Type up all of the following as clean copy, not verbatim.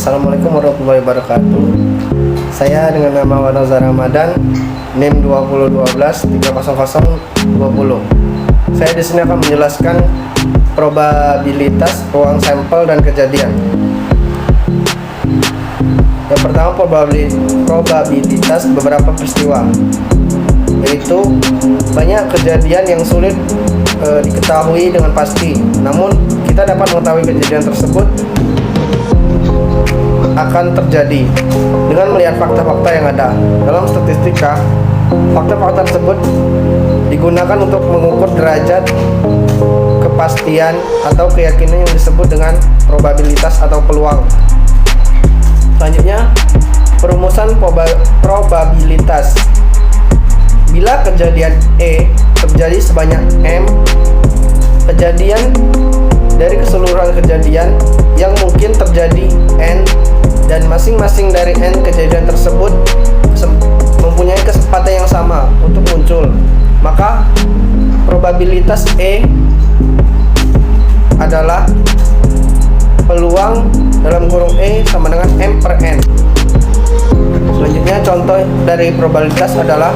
Assalamualaikum warahmatullahi wabarakatuh. Saya dengan nama Wanazar Ramadan, NIM 2012-30020. Saya di sini akan menjelaskan probabilitas ruang sampel dan kejadian. Yang pertama, probabilitas beberapa peristiwa, yaitu banyak kejadian yang sulit diketahui dengan pasti, namun kita dapat mengetahui kejadian tersebut akan terjadi dengan melihat fakta-fakta yang ada. Dalam statistika, fakta-fakta tersebut digunakan untuk mengukur derajat kepastian atau keyakinan yang disebut dengan probabilitas atau peluang. Selanjutnya, perumusan probabilitas. Bila kejadian E terjadi sebanyak M kejadian dari keseluruhan kejadian yang mungkin terjadi N, dan masing-masing dari N kejadian tersebut mempunyai kesempatan yang sama untuk muncul, maka probabilitas E adalah peluang dalam kurung E sama dengan M per N. Selanjutnya, contoh dari probabilitas adalah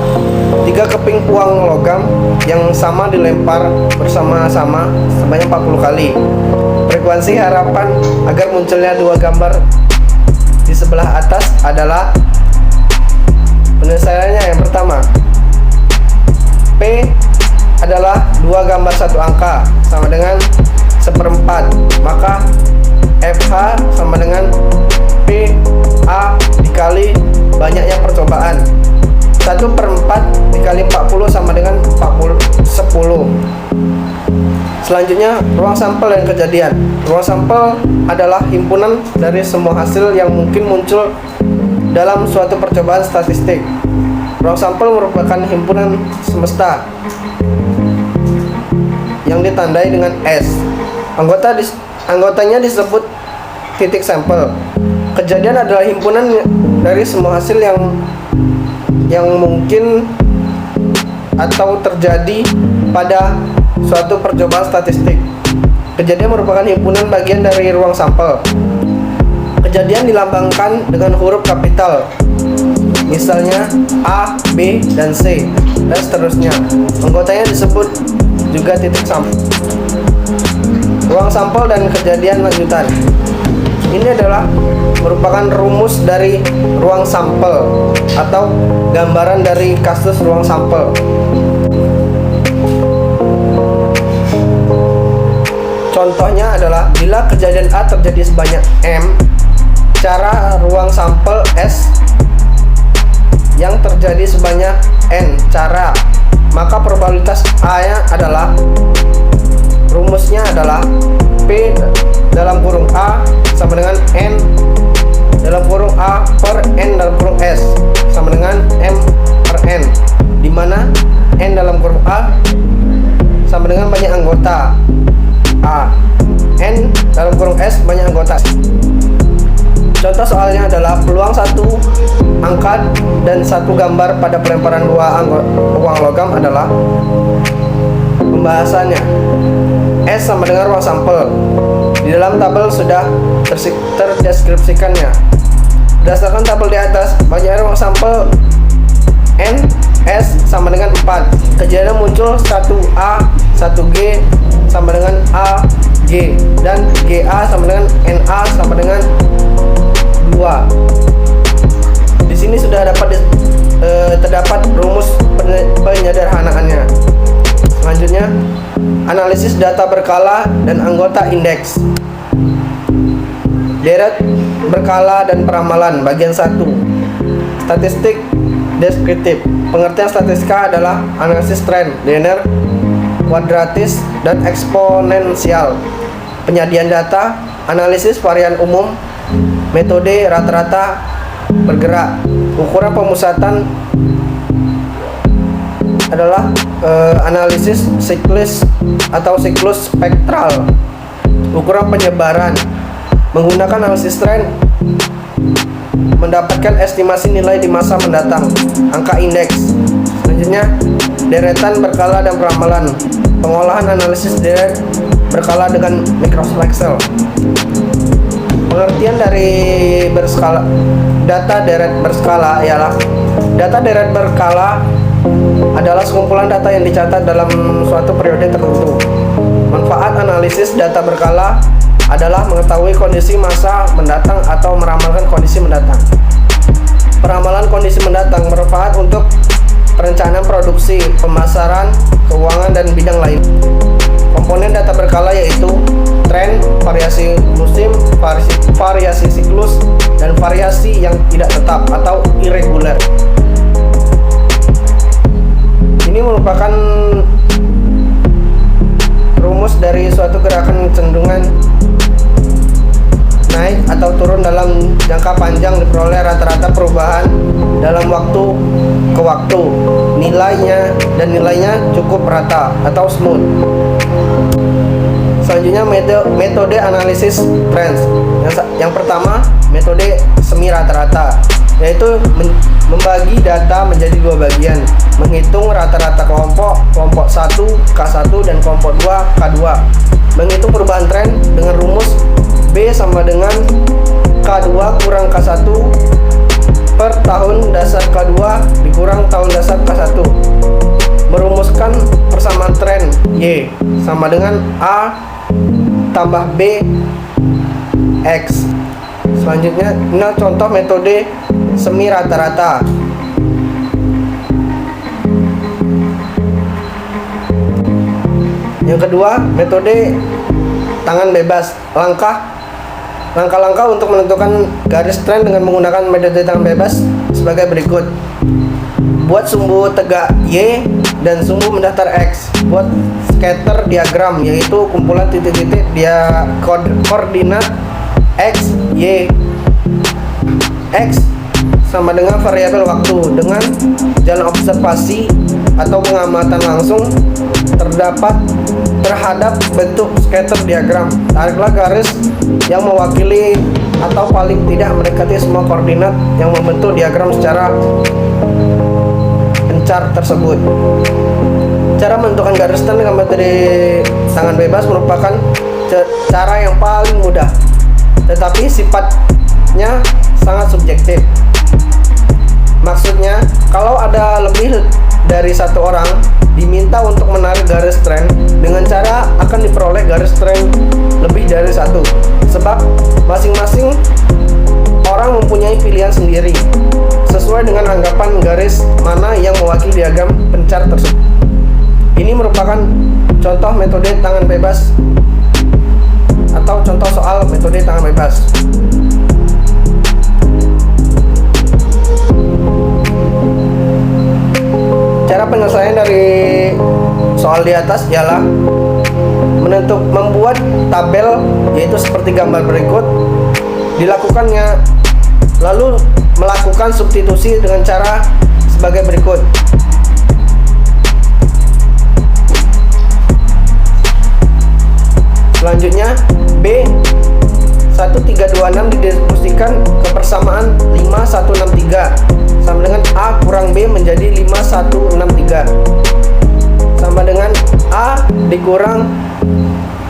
3 keping uang logam yang sama dilempar bersama-sama sebanyak 40 kali. Frekuensi harapan agar munculnya 2 gambar di sebelah atas adalah, penyelesaiannya yang pertama, P adalah 2 gambar satu angka sama dengan 1/4, maka FH sama dengan PA dikali banyaknya percobaan. 1/4 dikali 40 sama dengan 10. Selanjutnya, ruang sampel dan kejadian. Ruang sampel adalah himpunan dari semua hasil yang mungkin muncul dalam suatu percobaan statistik. Ruang sampel merupakan himpunan semesta yang ditandai dengan S. Anggotanya disebut titik sampel. Kejadian adalah himpunan dari semua hasil yang mungkin atau terjadi pada suatu percobaan statistik. Kejadian merupakan himpunan bagian dari ruang sampel. Kejadian dilambangkan dengan huruf kapital, misalnya A, B, dan C, dan seterusnya. Anggotanya disebut juga titik sampel. Ruang sampel dan kejadian lanjutan. Ini adalah merupakan rumus dari ruang sampel atau gambaran dari kasus ruang sampel. Contohnya adalah bila kejadian A terjadi sebanyak M, cara ruang sampel S yang terjadi sebanyak N cara, maka probabilitas A-nya adalah, rumusnya adalah P dalam kurung A sama dengan N dalam kurung A per N dalam kurung S sama dengan M per N, di mana N dalam kurung A sama dengan banyak anggota A, N dalam kurung S banyak anggota. Contoh soalnya adalah peluang satu angka dan satu gambar pada pelemparan 2 uang logam adalah. Pembahasannya, S sama dengan ruang sampel. Di dalam tabel sudah terdeskripsikannya. Berdasarkan tabel di atas, banyaknya ruang sampel N, S sama dengan 4. Kejadian muncul 1A, 1G sama dengan A, G, dan GA sama dengan NA sama dengan 2. Di sini sudah terdapat rumus penyederhanaannya. Selanjutnya, analisis data berkala dan anggota indeks. Deret berkala dan peramalan. Bagian 1. Statistik deskriptif. Pengertian statistika adalah analisis tren, linear, kuadratis, dan eksponensial. Penyajian data, analisis varian umum, metode rata-rata bergerak. Ukuran pemusatan adalah analisis siklus atau siklus spektral. Ukuran penyebaran, menggunakan analisis tren mendapatkan estimasi nilai di masa mendatang. Angka indeks. Selanjutnya, deretan berkala dan peramalan. Pengolahan analisis deret berkala dengan Microsoft Excel. Pengertian dari berskala data deret berskala ialah data deret berskala adalah sekumpulan data yang dicatat dalam suatu periode tertentu. Manfaat analisis data berkala adalah mengetahui kondisi masa mendatang atau meramalkan kondisi mendatang. Peramalan kondisi mendatang bermanfaat untuk perencanaan produksi, pemasaran, keuangan, dan bidang lain. Komponen data berkala yaitu tren, variasi musim, variasi siklus, dan variasi yang tidak tetap atau irregular. Ini merupakan rumus dari suatu gerakan kecenderungan naik atau turun dalam jangka panjang diperoleh rata-rata perubahan dalam waktu ke waktu. Nilainya cukup rata atau smooth. Selanjutnya metode analisis trends. Yang pertama, metode semi rata-rata, yaitu membagi data menjadi dua bagian, menghitung rata-rata kelompok 1 K1 dan kelompok 2 K2. Menghitung perubahan tren dengan rumus B sama dengan K2 kurang K1 per tahun dasar K2 dikurang tahun dasar K1. Merumuskan persamaan tren Y sama dengan A tambah B X. Selanjutnya, ini contoh metode semi rata-rata. Yang kedua, metode tangan bebas. Langkah-langkah untuk menentukan garis tren dengan menggunakan metode tangan bebas sebagai berikut. Buat sumbu tegak Y dan sumbu mendatar X. Buat scatter diagram, yaitu kumpulan titik-titik dia koordinat X, Y. X sama dengan variabel waktu dengan jalan observasi atau pengamatan langsung terhadap bentuk scatter diagram. Tariklah garis yang mewakili atau paling tidak mendekati semua koordinat yang membentuk diagram secara pencar tersebut. Cara menentukan garis tren dengan metode tangan bebas merupakan cara yang paling mudah, tetapi sifatnya sangat subjektif. Maksudnya, kalau ada lebih dari satu orang diminta untuk menarik garis tren, dengan cara akan diperoleh garis tren lebih dari satu, sebab masing-masing orang mempunyai pilihan sendiri sesuai dengan anggapan garis mana yang mewakili diagram pencar tersebut. Ini merupakan contoh metode tangan bebas atau contoh soal metode tangan bebas. Cara penyelesaian dari soal di atas ialah membuat tabel, yaitu seperti gambar berikut. Dilakukannya lalu melakukan substitusi dengan cara sebagai berikut. Selanjutnya, B 1326 didistribusikan ke persamaan 5163 sama dengan A kurang B menjadi 5163 sama dengan A dikurang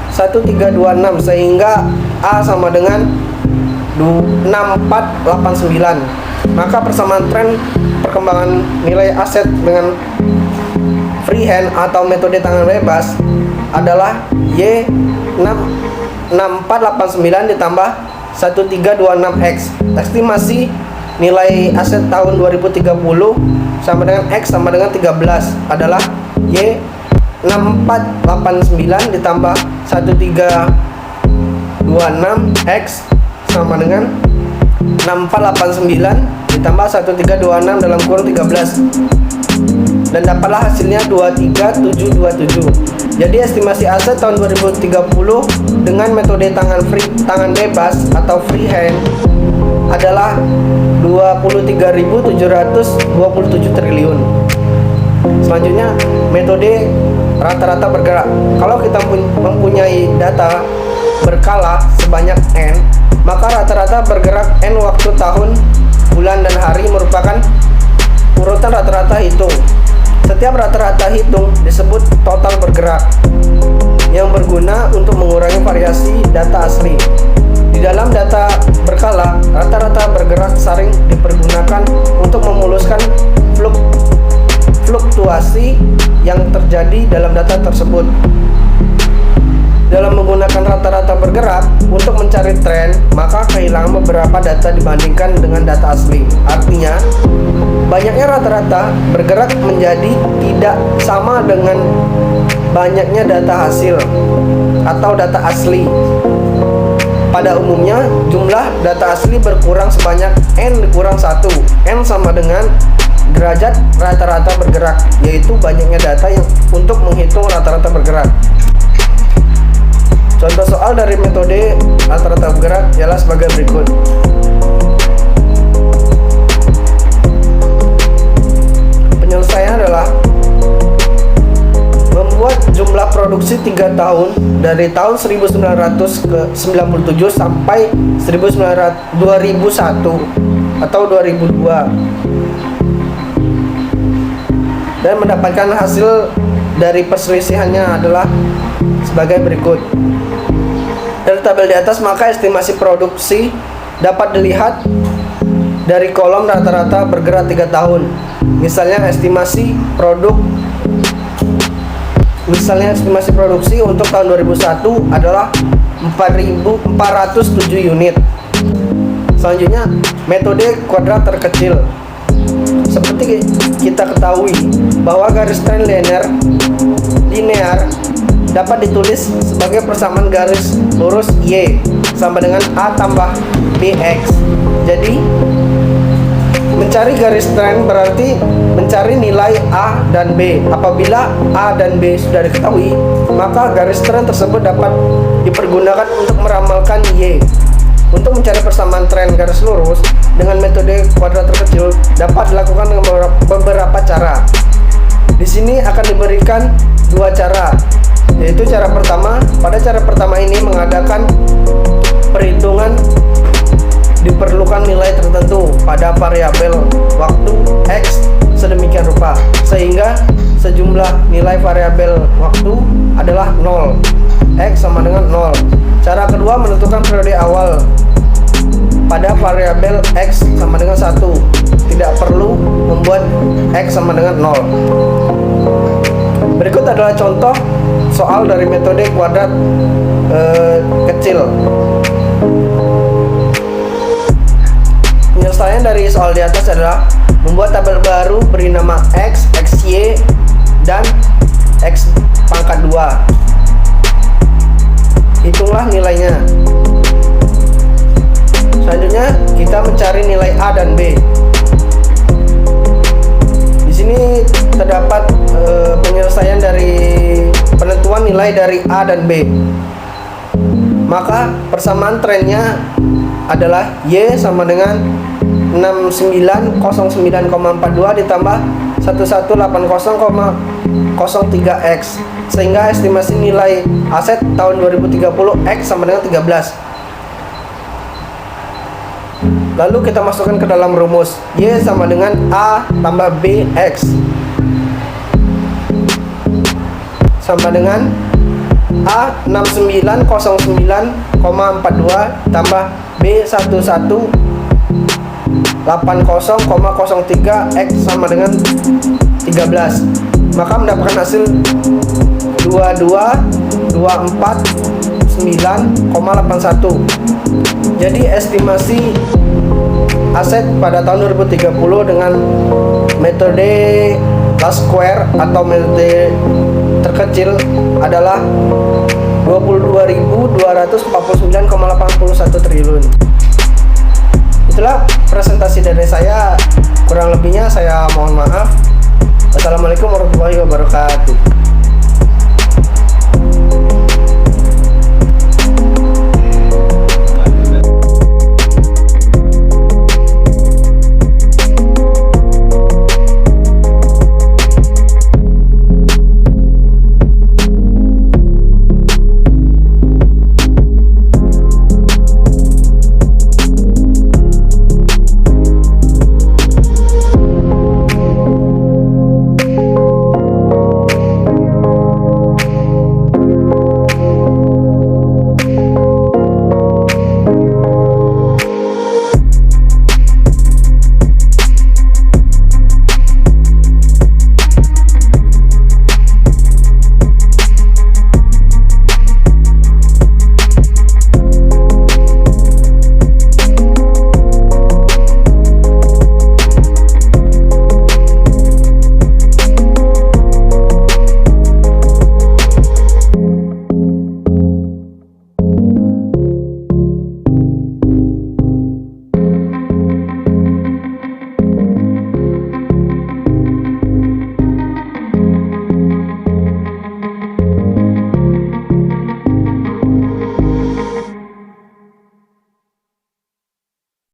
1326 sehingga A sama dengan 6489. Maka persamaan tren perkembangan nilai aset dengan freehand atau metode tangan bebas adalah Y 6489 ditambah 1326X. Estimasi nilai aset tahun 2030 sama dengan X sama dengan 13 adalah Y 6489 ditambah 1326X sama dengan 6489 ditambah 1326 dalam kurung 13, dan dapatlah hasilnya 23727. Jadi estimasi aset tahun 2030 dengan metode tangan bebas atau freehand adalah 23.727 triliun. Selanjutnya, metode rata-rata bergerak. Kalau kita mempunyai data berkala sebanyak N, maka rata-rata bergerak N waktu, tahun, bulan, dan hari merupakan urutan rata-rata hitung. Setiap rata-rata hitung disebut total bergerak, yang berguna untuk mengurangi variasi data asli. Di dalam data berkala, rata-rata bergerak saring dipergunakan untuk memuluskan fluktuasi yang terjadi dalam data tersebut. Dalam menggunakan rata-rata bergerak untuk mencari tren, maka kehilangan beberapa data dibandingkan dengan data asli. Artinya, banyaknya rata-rata bergerak menjadi tidak sama dengan banyaknya data hasil atau data asli. Pada umumnya, jumlah data asli berkurang sebanyak N dikurang 1. N sama dengan derajat rata-rata bergerak, yaitu banyaknya data yang untuk menghitung rata-rata bergerak. Contoh soal dari metode rata-rata bergerak ialah sebagai berikut. Penyelesaian adalah membuat jumlah produksi 3 tahun dari tahun 1997 sampai 2001 atau 2002 dan mendapatkan hasil dari perselisihannya adalah sebagai berikut. Dari tabel di atas, maka estimasi produksi dapat dilihat dari kolom rata-rata bergerak 3 tahun. Misalnya estimasi produksi untuk tahun 2001 adalah 4.407 unit. Selanjutnya, metode kuadrat terkecil. Seperti kita ketahui bahwa garis tren linear dapat ditulis sebagai persamaan garis lurus Y sama dengan A tambah BX. Jadi, mencari garis tren berarti mencari nilai A dan B. Apabila A dan B sudah diketahui, maka garis tren tersebut dapat dipergunakan untuk meramalkan Y. Untuk mencari persamaan tren garis lurus dengan metode kuadrat terkecil dapat dilakukan dengan beberapa cara. Di sini akan diberikan 2 cara, yaitu cara pertama. Pada cara pertama ini mengadakan perhitungan diperlukan nilai tertentu pada variabel waktu X sedemikian rupa sehingga sejumlah nilai variabel waktu adalah 0. X sama dengan 0. Cara kedua menentukan periode awal pada variabel X sama dengan 1. Tidak perlu membuat X sama dengan 0. Berikut adalah contoh soal dari metode kuadrat kecil. Penyelesaian dari soal di atas adalah membuat tabel baru beri nama X, XY, dan X pangkat 2. Hitunglah nilainya. Selanjutnya kita mencari nilai A dan B. Di sini terdapat penyelesaian dari penentuan nilai dari A dan B. Maka persamaan trennya adalah Y sama dengan 6909,42 ditambah 1180,03X, sehingga estimasi nilai aset tahun 2030 X sama dengan 13. Lalu kita masukkan ke dalam rumus. Y sama dengan A tambah B X sama dengan A 6909,42 tambah B 1180,03 X sama dengan 13. Maka mendapatkan hasil 2224,9,81. Jadi estimasi aset pada tahun 2030 dengan metode last square atau metode terkecil adalah 22.249,81 triliun. Itulah presentasi dari saya. Kurang lebihnya saya mohon maaf. Wassalamualaikum warahmatullahi wabarakatuh.